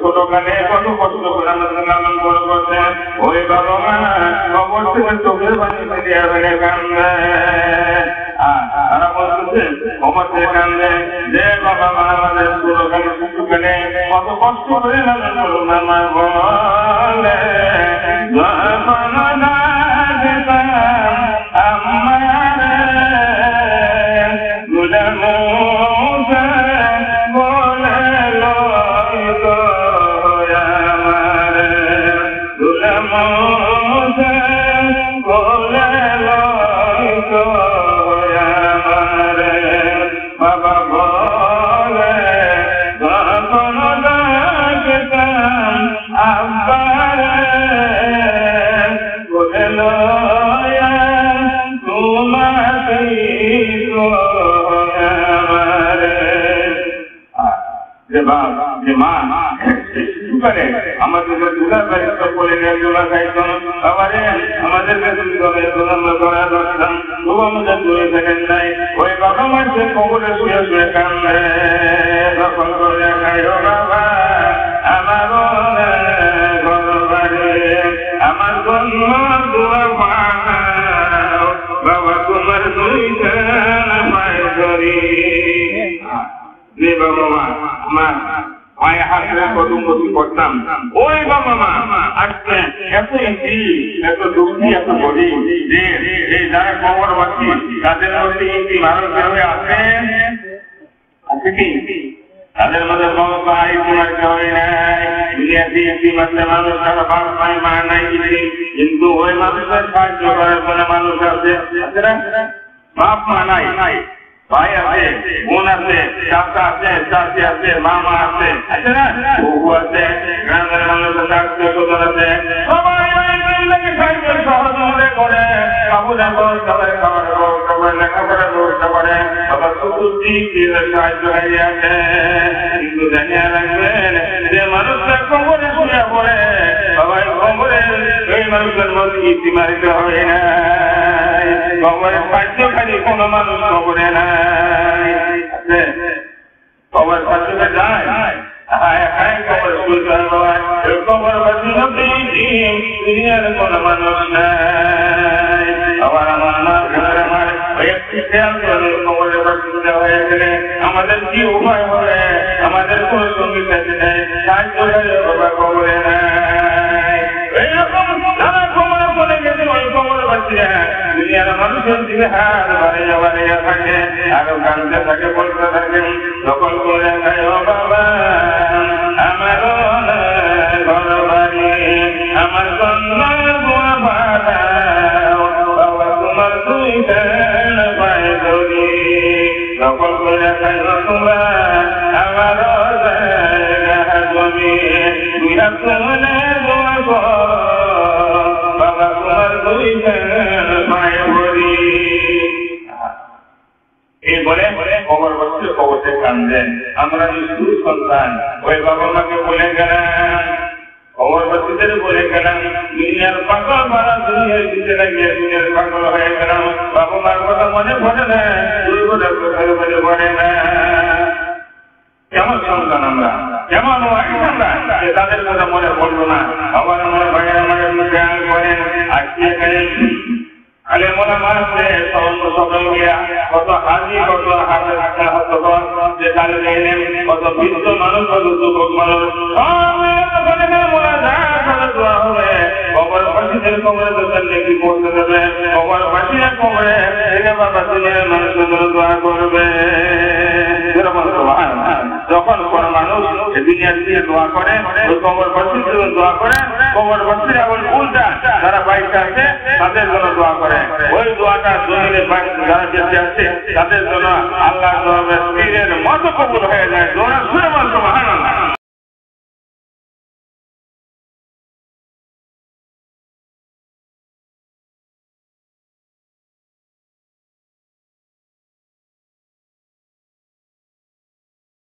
ছোটকালে কত কষ্ট করে আমাদের লালন বড় করছে, ওই বাবা মা খবর থেকে চোখের পানি ফিরিয়ে ফেলে কান্দে। তারা বলতেছে খবর থেকে কান্দে যে বাবা মা আমাদের ছোটকালে শিশুকালে কত কষ্ট করে লালন করুন আমার বলে আমাদের দুলার বাড়িতে বলে দোলা খাইতাম, আবারে আমাদের কাছে করা দরকার, তবু আমাদের দূরে থাকেন নাই। ওই বাবা মার সে কবরে শুয়ে শুয়ে কান্দে, দখল করে খাইও বাবা আমার ঘর বাড়ি, আমার জন্য দোয়া পাও বাবা, তোমার দুইটা মায়ের ধরি বাবা মা মায়ের হাতে কদম কদম করতাম। ওই বাবা মা আজকে এত ইতি, এত দুঃখী, এত গরিব যে এই যারা কবরবাসী তাদের মধ্যে ইতি মানুষ হয়ে আছে কি? তাদের মধ্যে ভাই তোমার কেউ নাই, দুনিয়াতে ইতি মাত্র মানুষ তারা বাপ নাই মা নাই, কিন্তু ওই মানুষের সাহায্য করার কোনো মানুষ আছে? বাপ মা নাই, ভাই আছে, বোন আছে, চাচা আছে, চাচি আছে, মামা আছে, আছে না? বহু আছে, গ্রামের মানুষের আত্মীয় স্বজন আছে, সবাই সহযোগিতা করে, কাপড়ের ব্যবস্থা করে, খাবারের ব্যবস্থা করে, লেখাপড়ার ব্যবস্থা করে, আবার চতুর্দিক সাহায্য হয়ে আছে। কিন্তু জানিয়ে রাখবেন যে মানুষের কবরে শুয়ে পড়ে, সবাই কবরে ওই মানুষের মধ্যে ইতিমারিত হয় না, কবরের সাহায্যকারী কোনো মানুষ কবরে নাই। কবর সাহায্যে যায় কবর শুনতে কবর দুনিয়ার কোন মানুষ নাই। আবার আমার কবরের বাসিন্দা হয়ে গেলে আমাদের কি উপায় হবে? আমাদের কোন সঙ্গীত আছে নেই, সাহায্য বাবা কবরে নাই। এইরকম নানা কবর বলে গেছে ওই কবর বাসীরা দুনিয়ার মানুষের দিকে হাত বাড়িয়ে বাড়িয়ে থাকে, আরো কান্দতে থাকে, বলতে থাকে সকল করে বাবা আমার ঘর বাড়ি, আমার বাবা তোমার দুই পায়ে ধরি, সকল করে তোমরা আমার জমি বাবা তোমার দুই পায়ে ধরি। এই বলে কবর বসে কবরতে কান্দেন। আমরা নিষ্ঠুর সন্তান ওই বাবা মাকে বলে গেলাম, কবরবাসীদের বলে গেলাম, দুনিয়ার পাগল মারা দুনিয়ার দিতে লাগিয়ে দুনিয়ার পাগল হয়ে গেলাম। বাবা মার কথা মনে পড়ে না, দুর্গটার কথা মনে পড়ে না। কেমন সন্তান আমরা, কেমন আমরা তাদের কথা মনে পড়লো না। আবার আমার ভাই আমাদের খেয়াল করেন, আজকে আলে মনে মারছে সকাল গিয়া কত হাজি, কত যে কালে কত বৃদ্ধ মানুষ, কত যুবক মানুষ কবর বাসীদের কবরে কি করতে দেবে? কবর বাসীরা কবরে বাবা দুনিয়ার মানুষের দোয়া করবে। যখন কোন মানুষ দুনিয়ার দিয়ে দোয়া করে, ওই কবর বাসীদের দোয়া করে, কবর বাসীরা ওই উল্টা যারা বাইরে আছে তাদের জন্য দোয়া করে। ওই দোয়াটা জমিনে যারা বেঁচে আছে তাদের জন্য আল্লাহ পীরের মতো কবুল হয়ে যায়। দোয়া শুনে বলতো মহান